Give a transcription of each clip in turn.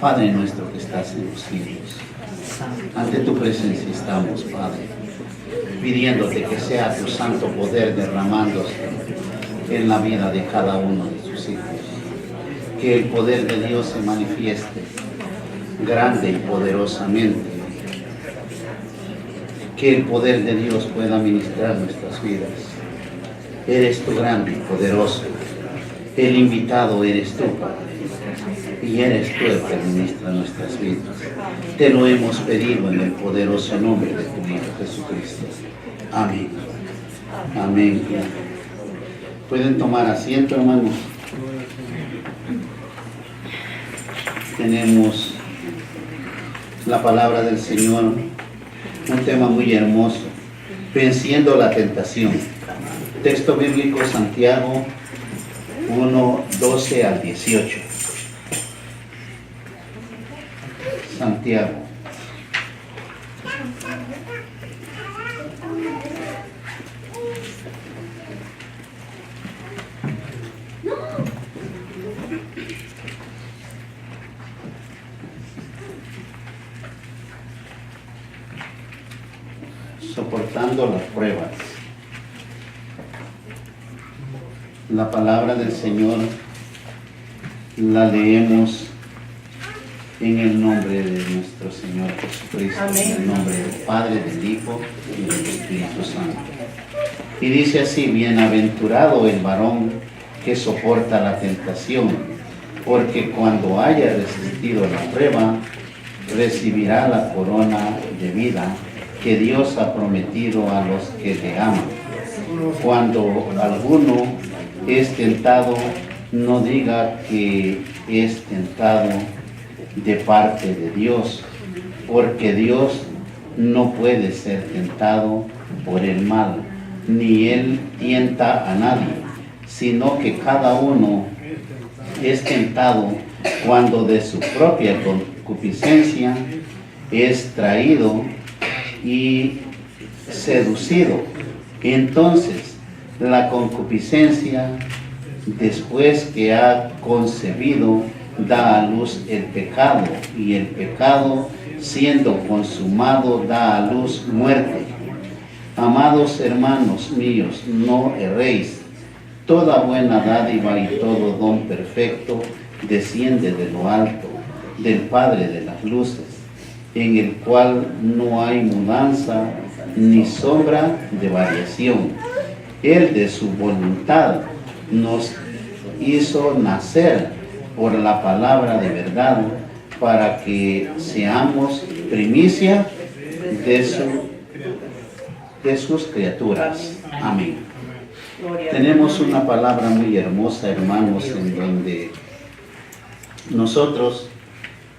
Padre nuestro que estás en los cielos, ante tu presencia estamos, Padre, pidiéndote que sea tu santo poder derramándose en la vida de cada uno de sus hijos. Que el poder de Dios se manifieste grande y poderosamente. Que el poder de Dios pueda ministrar nuestras vidas. Eres tú grande y poderoso. El invitado eres tú, Padre. Y eres tú el que ministra nuestras vidas. Te lo hemos pedido en el poderoso nombre de tu Hijo Jesucristo. Amén. Amén. Pueden tomar asiento, hermanos. Tenemos la palabra del Señor, un tema muy hermoso, venciendo la tentación. Texto bíblico, Santiago 1, 12 al 18. Santiago. Soportando las pruebas. La palabra del Señor la leemos en el nombre de nuestro Señor Jesucristo, amén. En el nombre del Padre, del Hijo y del Espíritu Santo. Y dice así: bienaventurado el varón que soporta la tentación, porque cuando haya resistido la prueba, recibirá la corona de vida que Dios ha prometido a los que le aman. Cuando alguno es tentado, no diga que es tentado de parte de Dios, porque Dios no puede ser tentado por el mal, ni Él tienta a nadie, sino que cada uno es tentado cuando de su propia concupiscencia es traído y seducido. Entonces la concupiscencia, después que ha concebido, da a luz el pecado, y el pecado, siendo consumado, da a luz muerte. Amados hermanos míos, no erréis. Toda buena dádiva y todo don perfecto desciende de lo alto, del Padre de las luces, en el cual no hay mudanza ni sombra de variación. Él de su voluntad nos hizo nacer por la palabra de verdad, para que seamos primicia de sus criaturas. Amén. Tenemos una palabra muy hermosa, hermanos, en donde nosotros,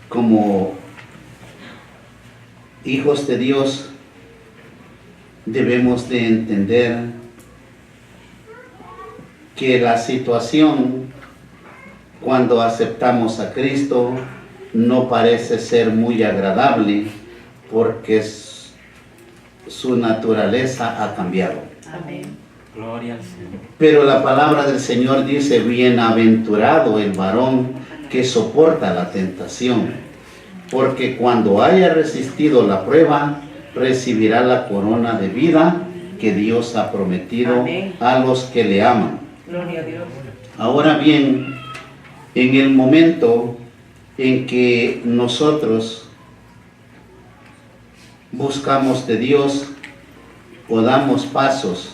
como hijos de Dios, debemos de entender que la situación, cuando aceptamos a Cristo, no parece ser muy agradable, porque su naturaleza ha cambiado. Amén. Gloria al Señor. Pero la palabra del Señor dice: bienaventurado el varón que soporta la tentación, porque cuando haya resistido la prueba, recibirá la corona de vida que Dios ha prometido, amén, a los que le aman. Gloria a Dios. Ahora bien, en el momento en que nosotros buscamos de Dios o damos pasos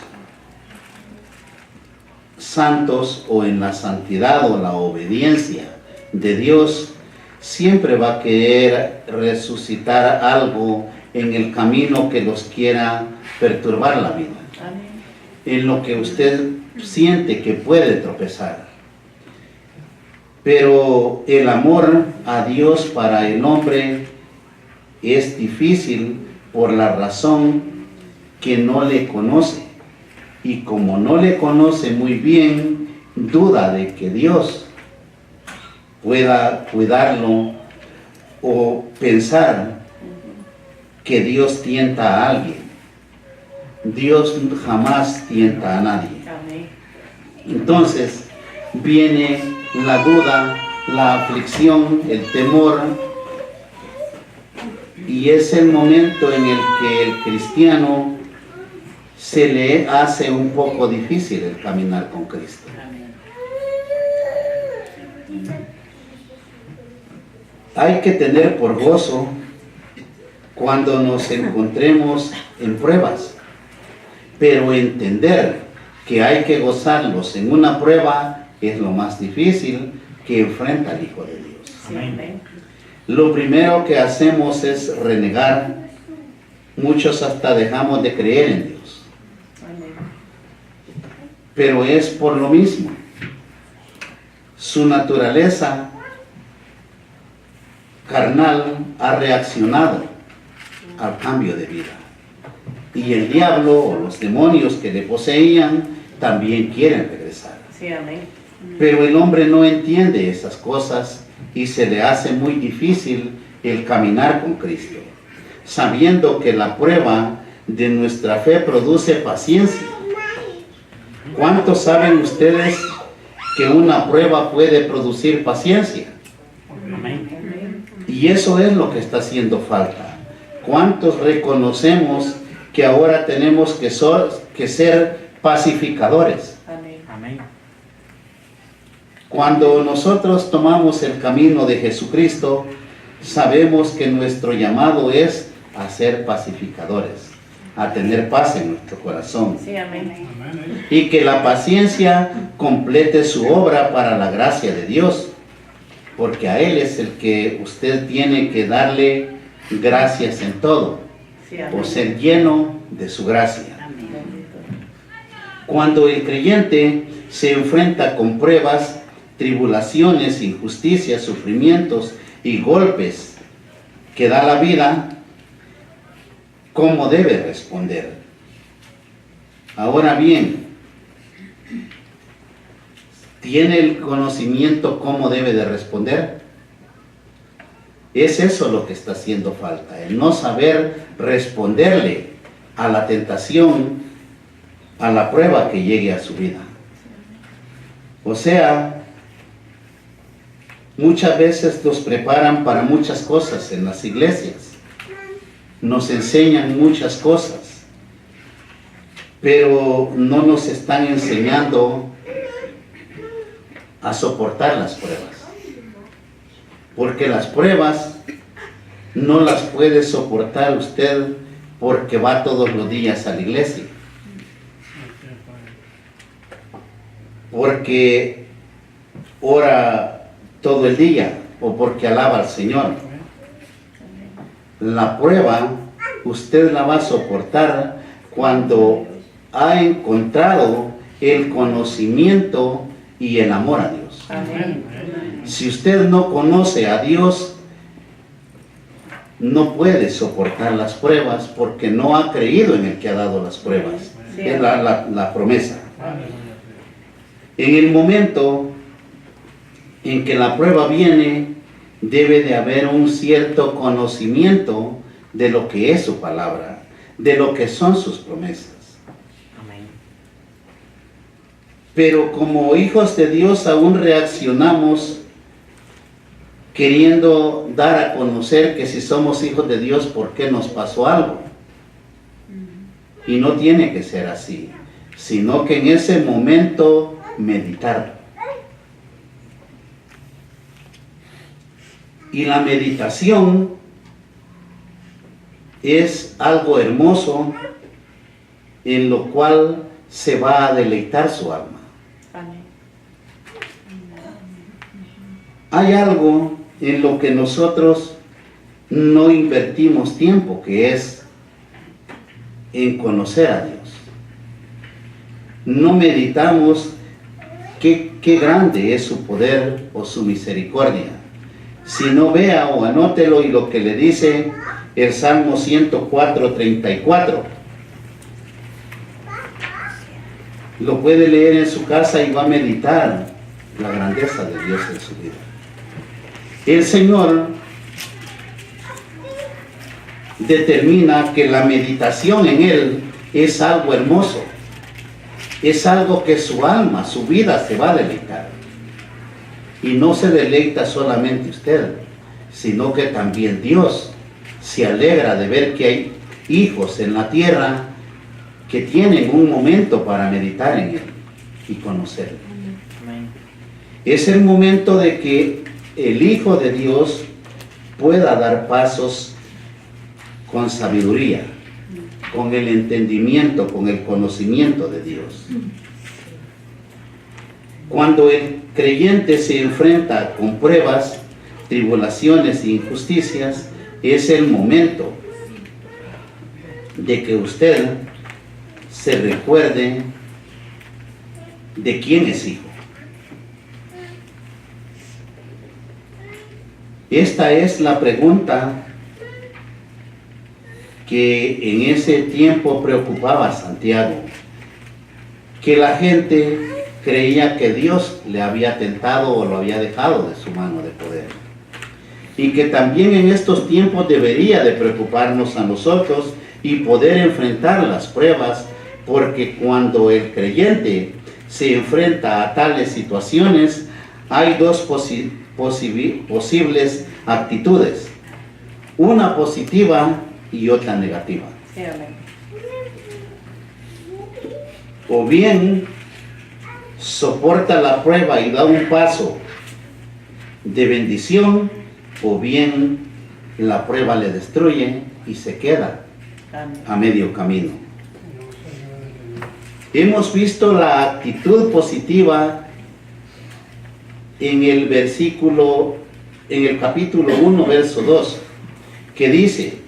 santos o en la santidad o la obediencia de Dios, siempre va a querer resucitar algo en el camino que los quiera perturbar la vida. Amén. En lo que usted siente que puede tropezar. Pero el amor a Dios para el hombre es difícil por la razón que no le conoce. Y como no le conoce muy bien, duda de que Dios pueda cuidarlo, o pensar que Dios tienta a alguien. Dios jamás tienta a nadie. Entonces viene la duda la aflicción, el temor, y es el momento en el que el cristiano se le hace un poco difícil el caminar con Cristo. Hay que tener por gozo cuando nos encontremos en pruebas, pero entender que hay que gozarlos en una prueba es lo más difícil que enfrenta el Hijo de Dios. Amén. Lo primero que hacemos es renegar. Muchos hasta dejamos de creer en Dios. Pero es por lo mismo. Su naturaleza carnal ha reaccionado al cambio de vida. Y el diablo o los demonios que le poseían también quieren regresar. Sí, amén. Pero el hombre no entiende esas cosas y se le hace muy difícil el caminar con Cristo, sabiendo que la prueba de nuestra fe produce paciencia. ¿Cuántos saben ustedes que una prueba puede producir paciencia? Amén. Y eso es lo que está haciendo falta. ¿Cuántos reconocemos que ahora tenemos que ser pacificadores? Amén. Cuando nosotros tomamos el camino de Jesucristo, sabemos que nuestro llamado es a ser pacificadores, a tener paz en nuestro corazón. Sí, amén. Y que la paciencia complete su obra para la gracia de Dios, porque a Él es el que usted tiene que darle gracias en todo, Sí, o amén. ser lleno de su gracia. Amén. Cuando el creyente se enfrenta con pruebas, tribulaciones, injusticias, sufrimientos y golpes que da la vida, ¿cómo debe responder? Ahora bien, ¿tiene el conocimiento cómo debe de responder? Es eso lo que está haciendo falta, el no saber responderle a la tentación, a la prueba que llegue a su vida. O sea, muchas veces nos preparan para muchas cosas en las iglesias, nos enseñan muchas cosas, pero no nos están enseñando a soportar las pruebas. Porque las pruebas no las puede soportar usted porque va todos los días a la iglesia. Porque ora todo el día o porque alaba al Señor. La prueba usted la va a soportar cuando ha encontrado el conocimiento y el amor a Dios. Amén. Si usted no conoce a Dios, no puede soportar las pruebas porque no ha creído en el que ha dado las pruebas. Sí. Es la promesa. En el momento en que la prueba viene, debe de haber un cierto conocimiento de lo que es su palabra, de lo que son sus promesas. Amén. Pero como hijos de Dios aún reaccionamos queriendo dar a conocer que si somos hijos de Dios, ¿por qué nos pasó algo? Y no tiene que ser así, sino que en ese momento meditar. Y la meditación es algo hermoso en lo cual se va a deleitar su alma. Amén. Hay algo en lo que nosotros no invertimos tiempo, que es en conocer a Dios. No meditamos qué grande es su poder o su misericordia. Si no, vea o anótelo y lo que le dice el Salmo 104:34. Lo puede leer en su casa y va a meditar la grandeza de Dios en su vida. El Señor determina que la meditación en Él es algo hermoso, es algo que su alma, su vida se va a deleitar. Y no se deleita solamente usted, sino que también Dios se alegra de ver que hay hijos en la tierra que tienen un momento para meditar en Él y conocerlo. Amén. Es el momento de que el Hijo de Dios pueda dar pasos con sabiduría, con el entendimiento, con el conocimiento de Dios. Cuando el creyente se enfrenta con pruebas, tribulaciones e injusticias, es el momento de que usted se recuerde de quién es hijo. Esta es la pregunta que en ese tiempo preocupaba a Santiago, que la gente creía que Dios le había tentado o lo había dejado de su mano de poder. Y que también en estos tiempos debería de preocuparnos a nosotros y poder enfrentar las pruebas, porque cuando el creyente se enfrenta a tales situaciones, hay dos posibles actitudes, una positiva y otra negativa. Sí, amén. O bien soporta la prueba y da un paso de bendición, o bien la prueba le destruye y se queda a medio camino. Hemos visto la actitud positiva en el capítulo 1, verso 2, que dice: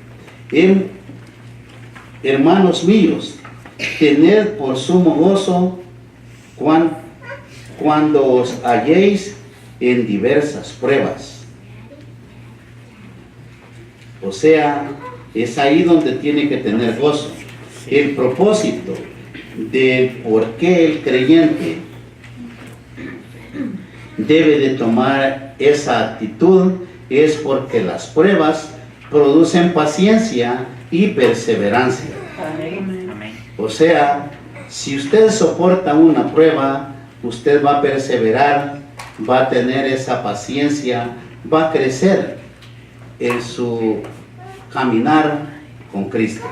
hermanos míos, tened por sumo gozo cuando os halléis en diversas pruebas. O sea, es ahí donde tiene que tener gozo. El propósito de por qué el creyente debe de tomar esa actitud es porque las pruebas producen paciencia y perseverancia. Amén. O sea, si usted soporta una prueba, usted va a perseverar, va a tener esa paciencia, va a crecer en su caminar con Cristo.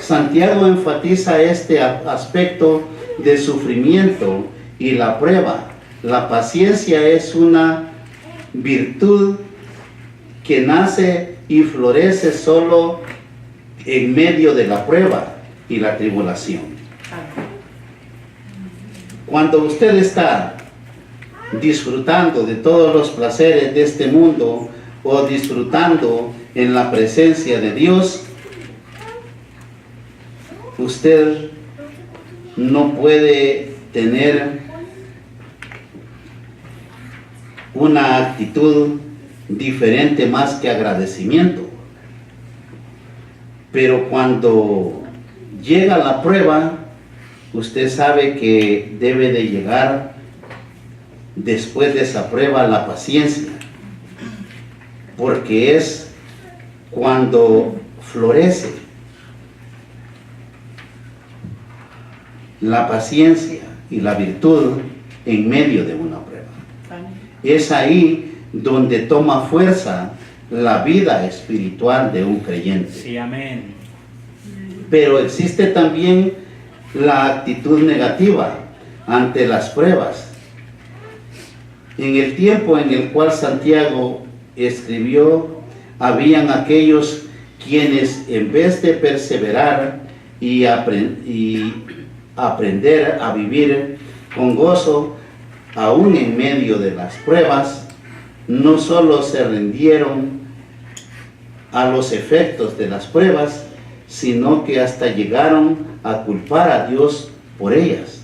Santiago enfatiza este aspecto de sufrimiento y la prueba. La paciencia es una virtud que nace y florece solo en medio de la prueba y la tribulación. Cuando usted está disfrutando de todos los placeres de este mundo o disfrutando en la presencia de Dios, usted no puede tener una actitud diferente más que agradecimiento. Pero cuando llega la prueba, usted sabe que debe de llegar después de esa prueba la paciencia, porque es cuando florece la paciencia y la virtud en medio de una prueba. Es ahí donde toma fuerza la vida espiritual de un creyente. Sí, amén. Pero existe también la actitud negativa ante las pruebas. En el tiempo en el cual Santiago escribió, habían aquellos quienes en vez de perseverar y aprender a vivir con gozo, aún en medio de las pruebas, no solo se rindieron a los efectos de las pruebas, sino que hasta llegaron a culpar a Dios por ellas.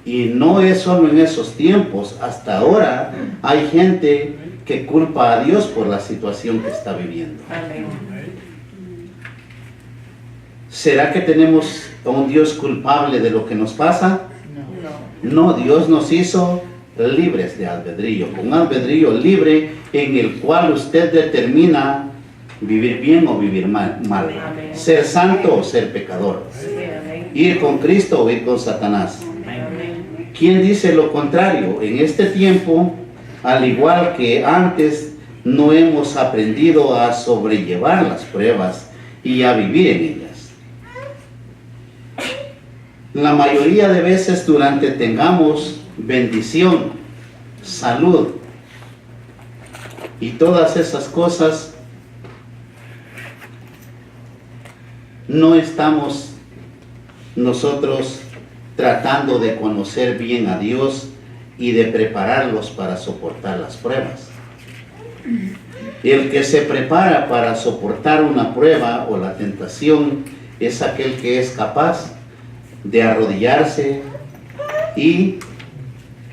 Y no es solo en esos tiempos, hasta ahora hay gente que culpa a Dios por la situación que está viviendo. ¿Será que tenemos a un Dios culpable de lo que nos pasa? No, Dios nos hizo libres de albedrío, con albedrío libre en el cual usted determina vivir bien o vivir mal, ser santo o ser pecador, ir con Cristo o ir con Satanás. ¿Quién dice lo contrario? En este tiempo, al igual que antes, no hemos aprendido a sobrellevar las pruebas y a vivir en ellas. La mayoría de veces durante tengamos bendición, salud y todas esas cosas, no estamos nosotros tratando de conocer bien a Dios y de prepararlos para soportar las pruebas. El que se prepara para soportar una prueba o la tentación es aquel que es capaz de arrodillarse y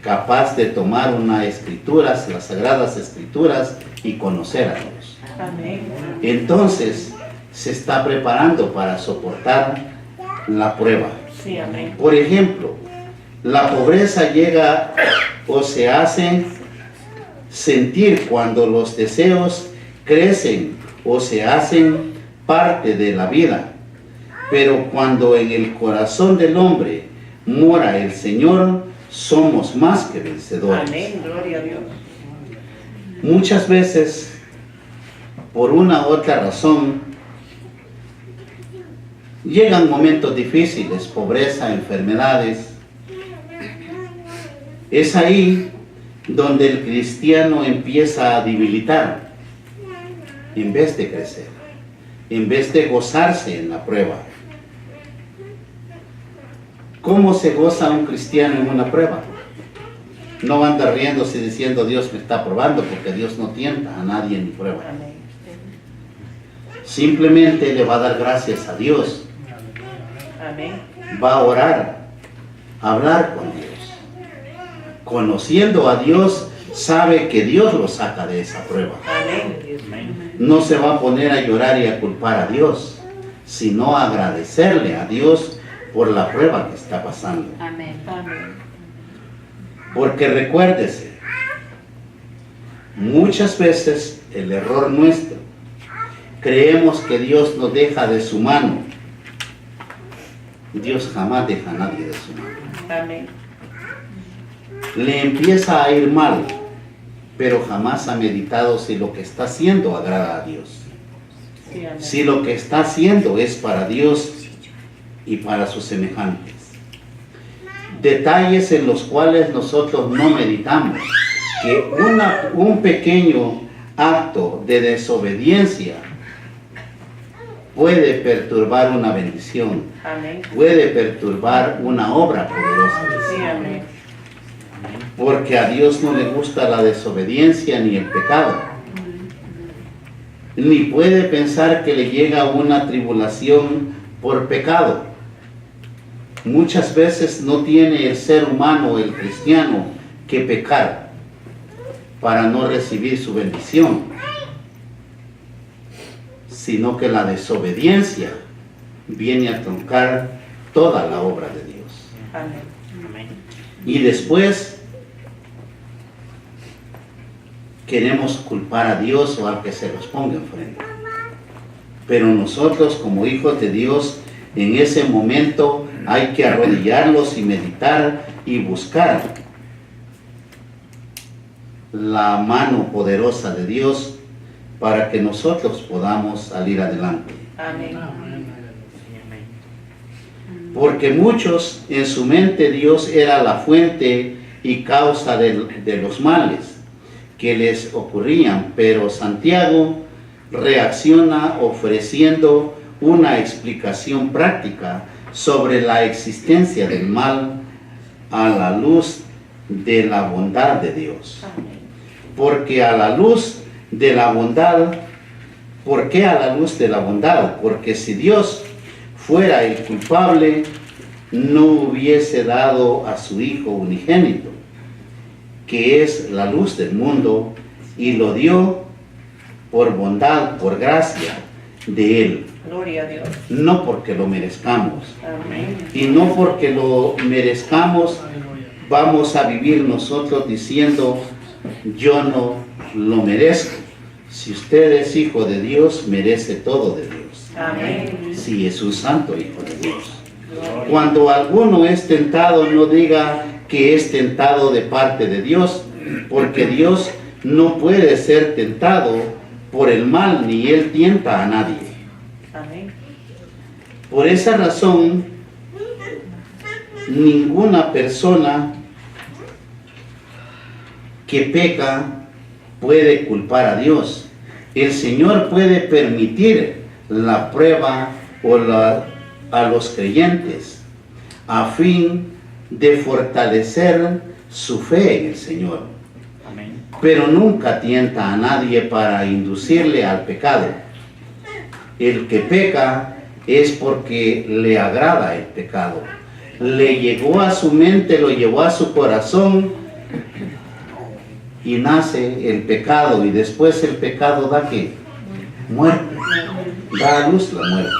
capaz de tomar unas escrituras, las sagradas escrituras, y conocer a Dios. Amén. Entonces se está preparando para soportar la prueba. Sí, amén. Por ejemplo, la pobreza llega o se hace sentir cuando los deseos crecen o se hacen parte de la vida. Pero cuando en el corazón del hombre mora el Señor, somos más que vencedores. Amén, gloria a Dios. Muchas veces, por una u otra razón, llegan momentos difíciles, pobreza, enfermedades. Es ahí donde el cristiano empieza a debilitar, en vez de crecer, en vez de gozarse en la prueba. ¿Cómo se goza un cristiano en una prueba? No anda riéndose y diciendo Dios me está probando, porque Dios no tienta a nadie en prueba. Amén. Simplemente le va a dar gracias a Dios, Amén. va a orar, a hablar con Dios. Conociendo a Dios, sabe que Dios lo saca de esa prueba. Amén. Amén. No se va a poner a llorar y a culpar a Dios, sino a agradecerle a Dios por la prueba que está pasando. Amén. Amén. Porque recuérdese, muchas veces el error nuestro, creemos que Dios nos deja de su mano. Dios jamás deja a nadie de su mano. Amén. Le empieza a ir mal, pero jamás ha meditado si lo que está haciendo agrada a Dios. Sí, amén. Si lo que está haciendo es para Dios y para sus semejantes. Detalles en los cuales nosotros no meditamos, que un pequeño acto de desobediencia puede perturbar una bendición, Amén. puede perturbar una obra poderosa del Sí, Señor. amén. Porque a Dios no le gusta la desobediencia ni el pecado. Ni puede pensar que le llega una tribulación por pecado. Muchas veces no tiene el ser humano, el cristiano, que pecar para no recibir su bendición, sino que la desobediencia viene a truncar toda la obra de Dios. Amén. Amén. Y después queremos culpar a Dios o al que se los ponga enfrente. Pero nosotros como hijos de Dios, en ese momento hay que arrodillarlos y meditar y buscar la mano poderosa de Dios para que nosotros podamos salir adelante. Amén. Sí, amén. Porque muchos en su mente Dios era la fuente y causa de los males que les ocurrían, pero Santiago reacciona ofreciendo una explicación práctica sobre la existencia del mal a la luz de la bondad de Dios. Amén. Porque a la luz de la bondad, ¿por qué a la luz de la bondad? Porque si Dios fuera el culpable, no hubiese dado a su Hijo unigénito, que es la luz del mundo, y lo dio por bondad, por gracia de Él, Gloria a Dios. no porque lo merezcamos. Amén. Y no porque lo merezcamos vamos a vivir nosotros diciendo yo no lo merezco. Si usted es hijo de Dios, merece todo de Dios. Amén. Si es un santo hijo de Dios. Cuando alguno es tentado, no diga que es tentado de parte de Dios, porque Dios no puede ser tentado por el mal, ni Él tienta a nadie. Amén. Por esa razón, ninguna persona que peca puede culpar a Dios. El Señor puede permitir la prueba a los creyentes a fin de fortalecer su fe en el Señor. Amén. Pero nunca tienta a nadie para inducirle al pecado. El que peca es porque le agrada el pecado. Le llegó a su mente, lo llevó a su corazón y nace el pecado, y después el pecado da ¿qué? Muerte. Da a luz la muerte.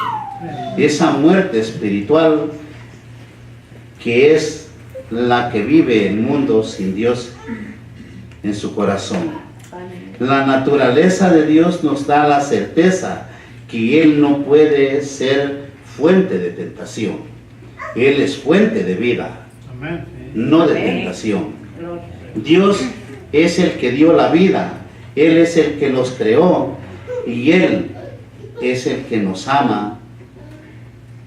Esa muerte espiritual que es la que vive el mundo sin Dios en su corazón. La naturaleza de Dios nos da la certeza que Él no puede ser fuente de tentación. Él es fuente de vida, no de tentación. Dios es el que dio la vida, Él es el que nos creó y Él es el que nos ama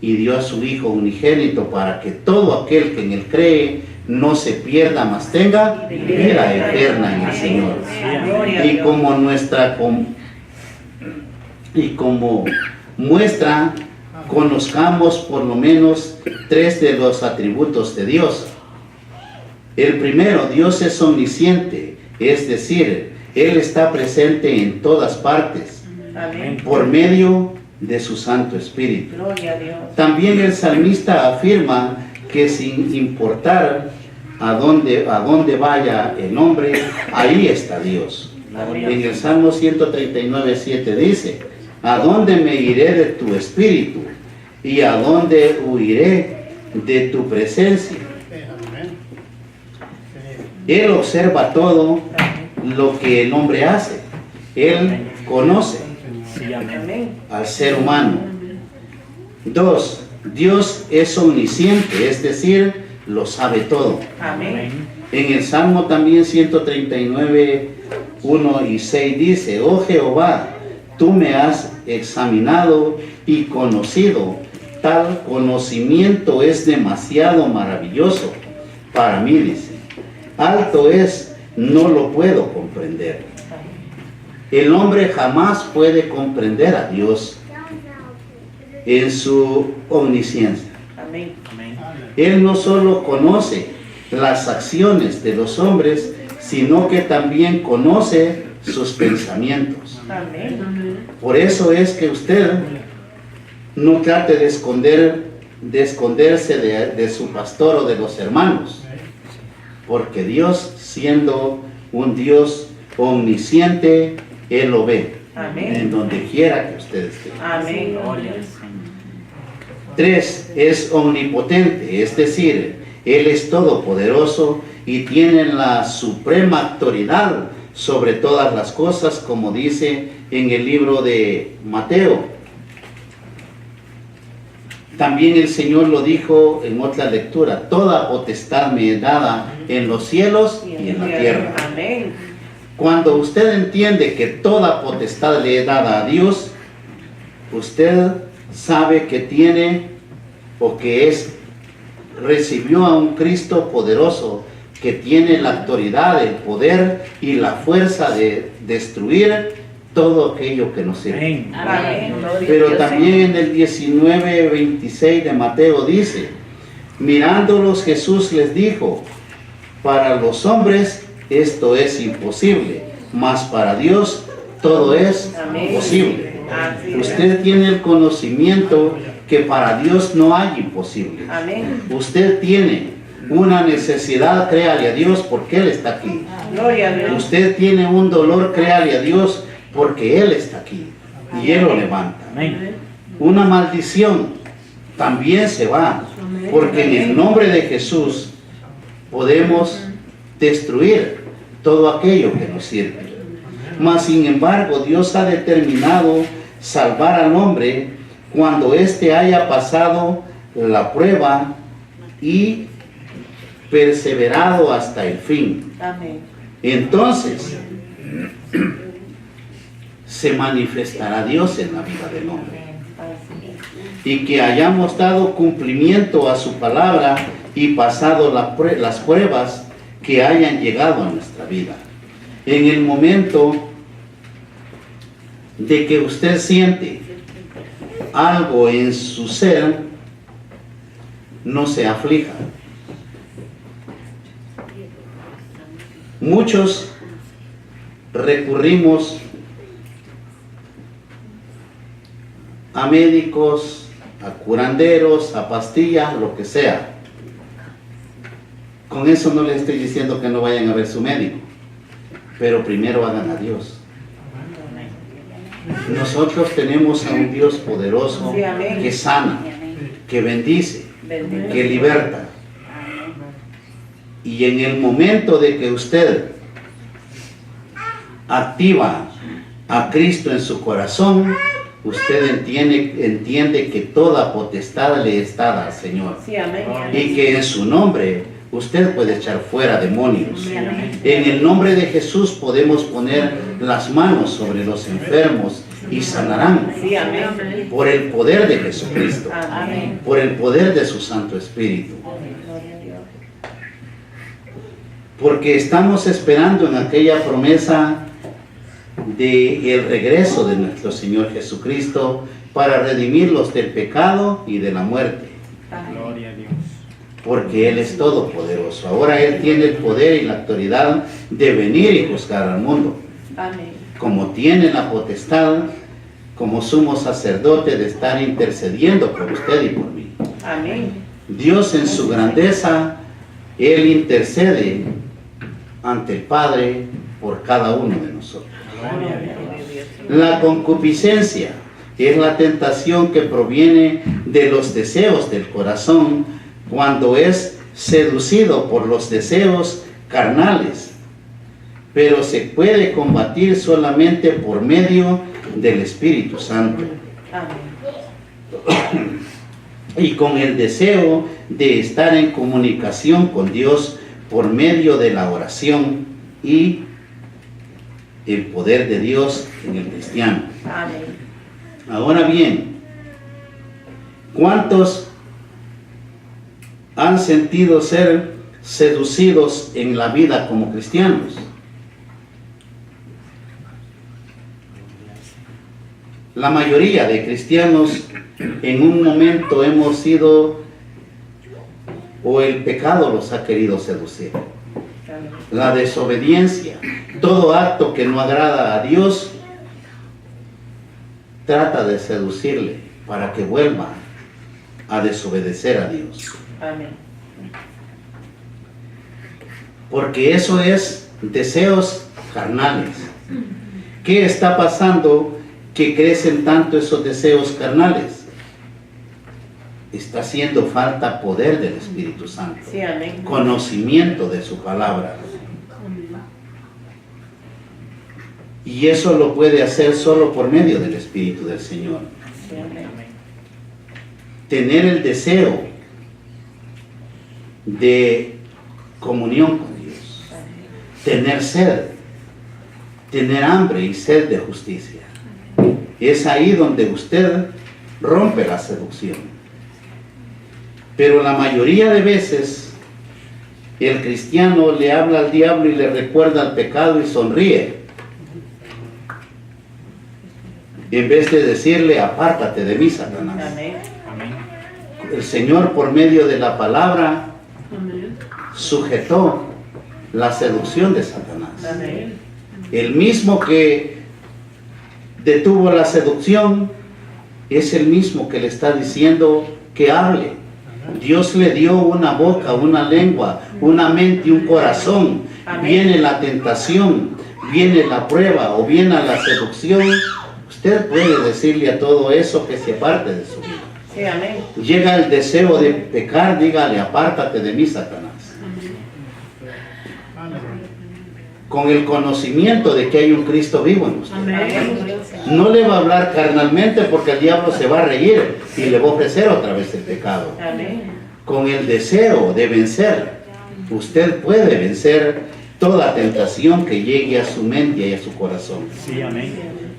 y dio a su Hijo unigénito para que todo aquel que en Él cree no se pierda, mas tenga vida eterna en el Señor. Y como muestra, conozcamos por lo menos 3 de los atributos de Dios. El primero, Dios es omnisciente, es decir, Él está presente en todas partes, por medio de su Santo Espíritu. También el salmista afirma que sin importar a dónde vaya el hombre, ahí está Dios. En el Salmo 139:7 dice: ¿a dónde me iré de tu espíritu? ¿Y a dónde huiré de tu presencia? Él observa todo lo que el hombre hace. Él conoce al ser humano. 2. Dios es omnisciente, es decir, lo sabe todo. En el Salmo también 139:1-6 dice: oh Jehová, tú me has examinado y conocido. Tal conocimiento es demasiado maravilloso para mí, dice. Alto es, no lo puedo comprender. El hombre jamás puede comprender a Dios en su omnisciencia. Él no solo conoce las acciones de los hombres, sino que también conoce sus pensamientos. Por eso es que usted no trate de esconderse de su pastor o de los hermanos, porque Dios, siendo un Dios omnisciente, Él lo ve en donde quiera que usted esté. 3. Es omnipotente, es decir, Él es todopoderoso y tiene la suprema autoridad sobre todas las cosas, como dice en el libro de Mateo. También el Señor lo dijo en otra lectura: toda potestad me es dada en los cielos y en la tierra. Cuando usted entiende que toda potestad le es dada a Dios, usted sabe que tiene o que recibió a un Cristo poderoso que tiene la autoridad, el poder y la fuerza de destruir todo aquello que nos sirve. Pero también en el 19:26 de Mateo dice: mirándolos Jesús les dijo: para los hombres esto es imposible, mas para Dios todo es posible. Usted tiene el conocimiento que para Dios no hay imposibles. Usted tiene una necesidad, créale a Dios porque Él está aquí. Usted tiene un dolor, créale a Dios porque Él está aquí y Él lo levanta. Una maldición también se va, porque en el nombre de Jesús podemos destruir todo aquello que nos sirve. Mas sin embargo, Dios ha determinado salvar al hombre cuando éste haya pasado la prueba y perseverado hasta el fin. Amén. Entonces se manifestará Dios en la vida del hombre. Y que hayamos dado cumplimiento a su palabra y pasado las pruebas que hayan llegado a nuestra vida. En el momento de que usted siente algo en su ser, no se aflija. Muchos recurrimos a médicos, a curanderos, a pastillas, lo que sea. Con eso no les estoy diciendo que no vayan a ver su médico, pero primero hagan a Dios. Nosotros tenemos a un Dios poderoso Sí, amén. que sana, que bendice, Bendito. que liberta. Y en el momento de que usted activa a Cristo en su corazón, usted entiende que toda potestad le está dada al Señor. Sí, amén. Y que en su nombre usted puede echar fuera demonios. En el nombre de Jesús podemos poner las manos sobre los enfermos y sanarán. Sí, amén. Por el poder de Jesucristo. Amén. Por el poder de su Santo Espíritu. Gloria a Dios. Porque estamos esperando en aquella promesa del regreso de nuestro Señor Jesucristo para redimirlos del pecado y de la muerte. Amén. Gloria a Dios. Porque Él es todopoderoso. Ahora Él tiene el poder y la autoridad de venir y juzgar al mundo. Amén. Como tiene la potestad, como sumo sacerdote, de estar intercediendo por usted y por mí. Amén. Dios en su grandeza, Él intercede ante el Padre por cada uno de nosotros. Gloria a Dios. La concupiscencia es la tentación que proviene de los deseos del corazón cuando es seducido por los deseos carnales, pero se puede combatir solamente por medio del Espíritu Santo Amén. y con el deseo de estar en comunicación con Dios por medio de la oración y el poder de Dios en el cristiano. Amén. Ahora bien, ¿cuántos han sentido ser seducidos en la vida como cristianos? La mayoría de cristianos en un momento hemos sido, o el pecado los ha querido seducir. Amén. La desobediencia, todo acto que no agrada a Dios, trata de seducirle para que vuelva a desobedecer a Dios. Amén. Porque eso es deseos carnales. ¿Qué está pasando que crecen tanto esos deseos carnales? Está haciendo falta poder del Espíritu Santo, Sí, amén. conocimiento de su palabra. Y eso lo puede hacer solo por medio del Espíritu del Señor. Sí, amén. Tener el deseo de comunión con Dios, tener sed, tener hambre y sed de justicia. Es ahí donde usted rompe la seducción. Pero la mayoría de veces el cristiano le habla al diablo y le recuerda el pecado y sonríe, en vez de decirle: apártate de mí, Satanás. Amén. Amén. El Señor, por medio de la palabra, sujetó la seducción de Satanás. Amén. El mismo que detuvo la seducción es el mismo que le está diciendo que hable. Dios le dio una boca, una lengua, una mente y un corazón. Amén. Viene la tentación, viene la prueba o viene la seducción. Usted puede decirle a todo eso que se aparte de su vida. Sí, amén. Llega el deseo de pecar, dígale: apártate de mí, Satanás. Con el conocimiento de que hay un Cristo vivo en usted. Amén. No le va a hablar carnalmente, porque el diablo se va a reír y le va a ofrecer otra vez el pecado. Amén. Con el deseo de vencer, Usted puede vencer toda tentación que llegue a su mente y a su corazón. Sí, amén.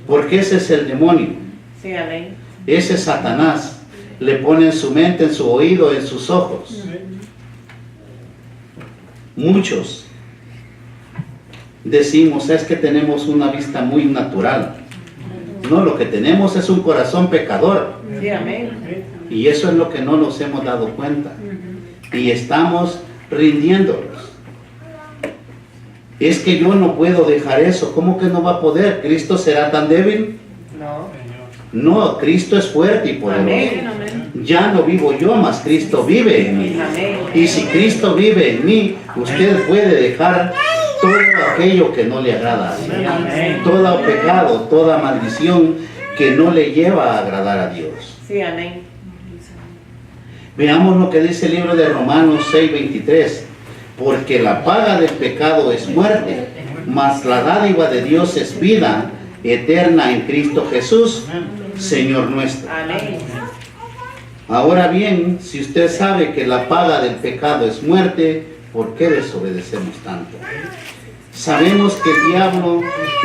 Porque ese es el demonio. Sí, amén. Ese es Satanás. Le pone en su mente, en su oído, en sus ojos. Muchos decimos, es que tenemos una vista muy natural. No, lo que tenemos es un corazón pecador. Sí, amén. Y eso es lo que no nos hemos dado cuenta. Y estamos rindiéndonos. Es que yo no puedo dejar eso. ¿Cómo que no va a poder? ¿Cristo será tan débil? No. No, Cristo es fuerte y poderoso. Amén. Amén. Ya no vivo yo, mas Cristo vive en mí. Amén. Y si Cristo vive en mí, usted puede dejar todo aquello que no le agrada a Dios. Amén. Todo pecado, toda maldición que no le lleva a agradar a Dios. Sí, amén. Veamos lo que dice el libro de Romanos 6:23. Porque la paga del pecado es muerte, mas la dádiva de Dios es vida eterna en Cristo Jesús, Señor nuestro. Amén. Ahora bien, si usted sabe que la paga del pecado es muerte, ¿por qué desobedecemos tanto? Sabemos que el diablo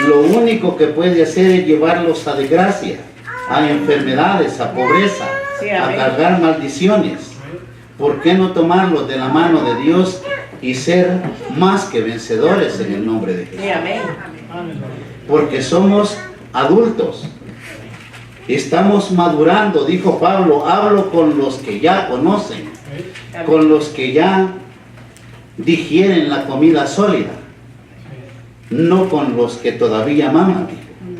lo único que puede hacer es llevarlos a desgracia, a enfermedades, a pobreza, a cargar maldiciones. ¿Por qué no tomarlos de la mano de Dios y ser más que vencedores en el nombre de Jesús? Sí, amén. Porque somos adultos. Estamos madurando, dijo Pablo, hablo con los que ya conocen, con los que ya digieren la comida sólida, no con los que todavía maman,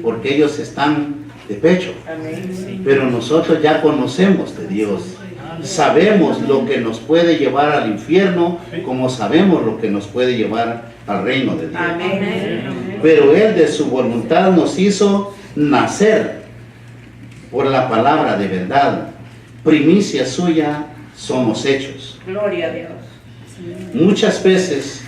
porque ellos están de pecho. Amén. Pero nosotros ya conocemos de Dios. Sabemos lo que nos puede llevar al infierno, como sabemos lo que nos puede llevar al reino de Dios. Amén. Pero Él de su voluntad nos hizo nacer por la palabra de verdad. Primicia suya somos hechos. Gloria a Dios. Muchas veces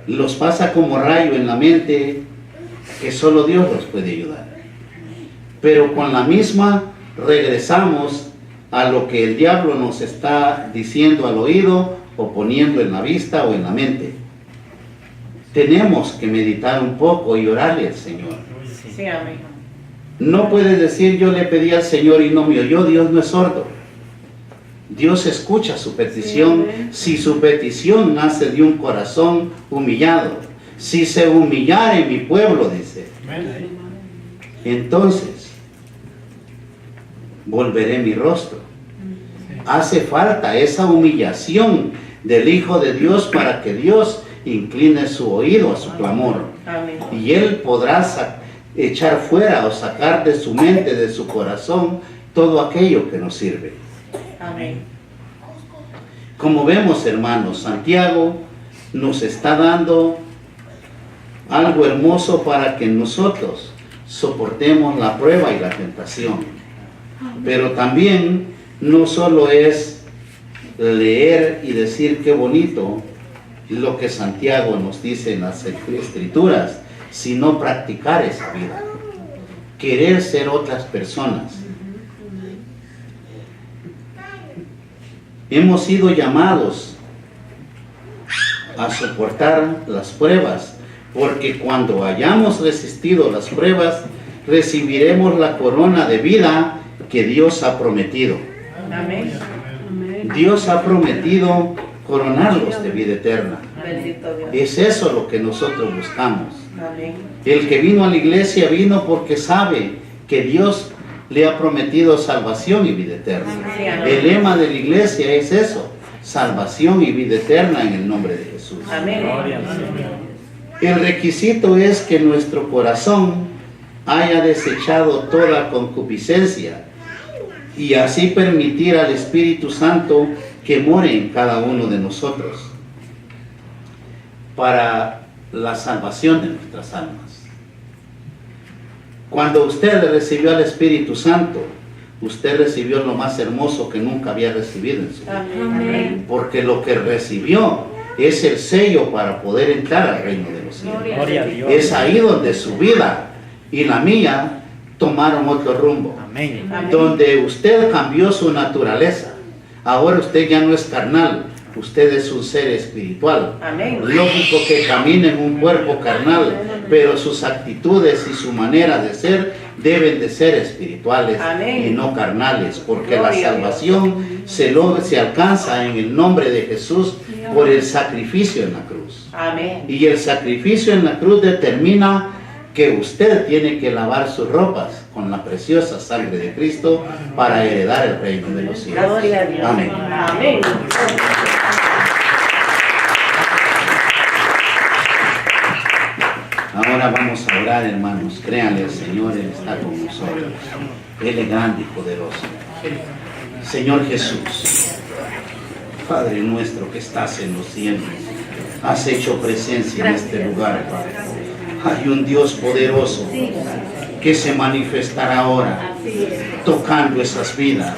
los pasa como rayo en la mente que solo Dios los puede ayudar. Pero con la misma regresamos a lo que el diablo nos está diciendo al oído o poniendo en la vista o en la mente. Tenemos que meditar un poco y orarle al Señor. Sí, amén. No puedes decir yo le pedí al Señor y no me oyó. Dios no es sordo. Dios escucha su petición si su petición nace de un corazón humillado. Si se humillare mi pueblo, dice, entonces volveré mi rostro. Hace falta esa humillación del Hijo de Dios para que Dios incline su oído a su clamor. Amén. Y Él podrá echar fuera o sacar de su mente, de su corazón, todo aquello que nos sirve. Amén. Como vemos, hermanos, Santiago nos está dando algo hermoso para que nosotros soportemos la prueba y la tentación. Pero también no solo es leer y decir qué bonito lo que Santiago nos dice en las Escrituras, sino practicar esa vida. Querer ser otras personas. Hemos sido llamados a soportar las pruebas, porque cuando hayamos resistido las pruebas, recibiremos la corona de vida que Dios ha prometido. Amén. Dios ha prometido coronarlos de vida eterna. Bendito Dios. Es eso lo que nosotros buscamos. Amén. El que vino a la iglesia vino porque sabe que Dios le ha prometido salvación y vida eterna. Sí, amén. El lema de la iglesia es eso, salvación y vida eterna en el nombre de Jesús. Amén. Gloria al Señor. El requisito es que nuestro corazón haya desechado toda concupiscencia y así permitir al Espíritu Santo que more en cada uno de nosotros para la salvación de nuestras almas. Cuando usted recibió al Espíritu Santo, usted recibió lo más hermoso que nunca había recibido en su vida. Amén. Porque lo que recibió es el sello para poder entrar al reino de los cielos. Gloria a Dios. Es ahí donde su vida y la mía tomaron otro rumbo. Amén. Amén. Donde usted cambió su naturaleza. Ahora usted ya no es carnal, usted es un ser espiritual. Amén. Lógico que camina en un cuerpo carnal, pero sus actitudes y su manera de ser deben de ser espirituales. Amén. Y no carnales, porque la Gloria a Dios. salvación se alcanza en el nombre de Jesús por el sacrificio en la cruz. Amén. Y el sacrificio en la cruz determina que usted tiene que lavar sus ropas con la preciosa sangre de Cristo para heredar el reino de los cielos. Gloria a Dios. Amén. Amén. Ahora vamos a orar, hermanos. Créanle al Señor, Él está con nosotros. Él es grande y poderoso. Señor Jesús, Padre nuestro que estás en los cielos, has hecho presencia en este lugar, Padre. Hay un Dios poderoso que se manifestará ahora, tocando esas vidas,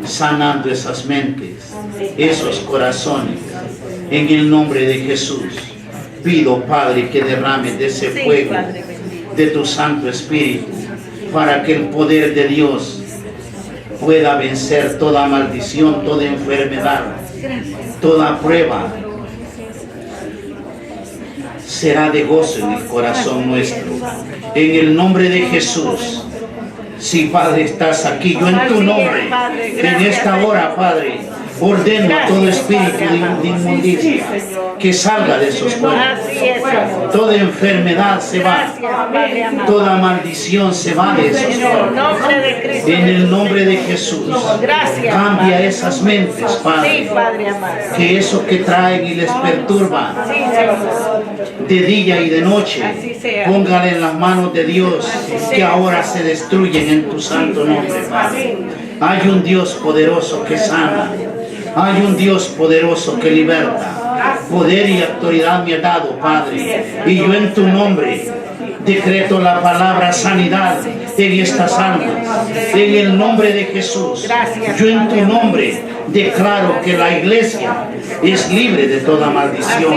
sanando esas mentes, esos corazones. En el nombre de Jesús, pido, Padre, que derrame de ese fuego de tu Santo Espíritu, para que el poder de Dios pueda vencer toda maldición, toda enfermedad, toda prueba. Será de gozo en el corazón nuestro. En el nombre de Jesús. Si, Padre, estás aquí, yo en tu nombre, en esta hora, Padre, ordeno a todo espíritu de inmundicia que salga de esos cuerpos. Toda enfermedad se va. Toda maldición se va de esos cuerpos. En el nombre de Jesús. Cambia esas mentes, Padre. Que eso que traen y les perturba de día y de noche, póngale en las manos de Dios, que ahora se destruyen en tu santo nombre, Padre. Hay un Dios poderoso que sana. Hay un Dios poderoso que liberta. Poder y autoridad me ha dado, Padre. Y yo en tu nombre decreto la palabra sanidad en estas almas. En el nombre de Jesús. Yo en tu nombre declaro que la iglesia es libre de toda maldición.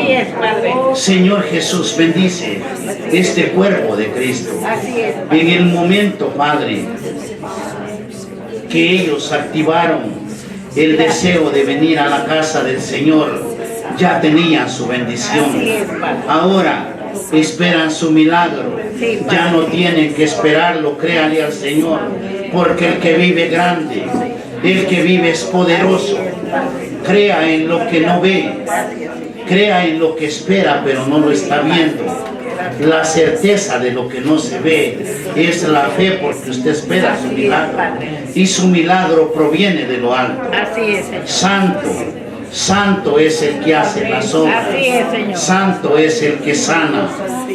Señor Jesús, bendice este cuerpo de Cristo. En el momento, Padre, que ellos activaron el deseo de venir a la casa del Señor, ya tenían su bendición. Ahora esperan su milagro. Ya no tienen que esperarlo, créale al Señor, porque el que vive grande, el que vive es poderoso. Crea en lo que no ve, crea en lo que espera pero no lo está viendo. La certeza de lo que no se ve es la fe, porque usted espera su milagro y su milagro proviene de lo alto. Santo, santo es el que hace las obras. Santo es el que sana,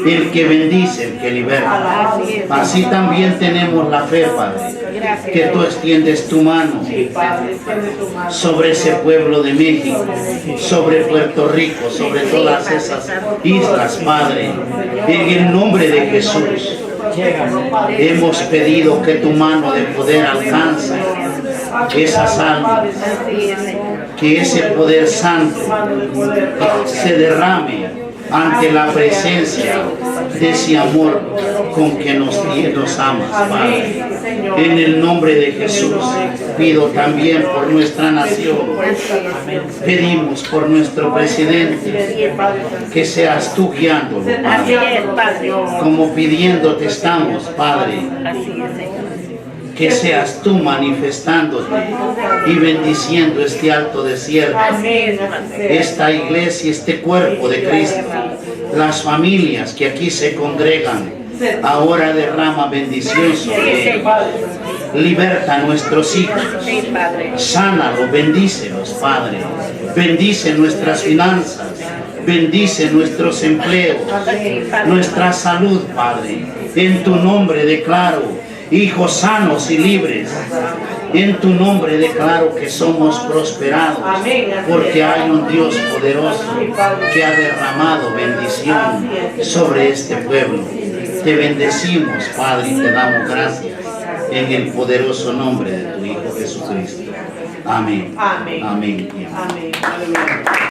el que bendice, el que liberta. Así también tenemos la fe, Padre, que tú extiendes tu mano sobre ese pueblo de México, sobre Puerto Rico, sobre todas esas islas, Padre. En el nombre de Jesús hemos pedido que tu mano de poder alcance esas almas, que ese poder santo se derrame ante la presencia de ese amor con que nos amas, Padre. En el nombre de Jesús pido también por nuestra nación, pedimos por nuestro presidente, que seas tú guiándolo, Padre. Como pidiéndote estamos, Padre, que seas tú manifestándote y bendiciendo este alto desierto, esta iglesia, este cuerpo de Cristo, las familias que aquí se congregan. Ahora derrama bendición sobre ellos. Liberta a nuestros hijos. Sánalos, bendícelos, Padre. Bendice nuestras finanzas. Bendice nuestros empleos, nuestra salud, Padre. En tu nombre declaro hijos sanos y libres. En tu nombre declaro que somos prosperados, porque hay un Dios poderoso que ha derramado bendición sobre este pueblo. Te bendecimos, Padre, y te damos gracias en el poderoso nombre de tu Hijo Jesucristo. Amén. Amén. Amén.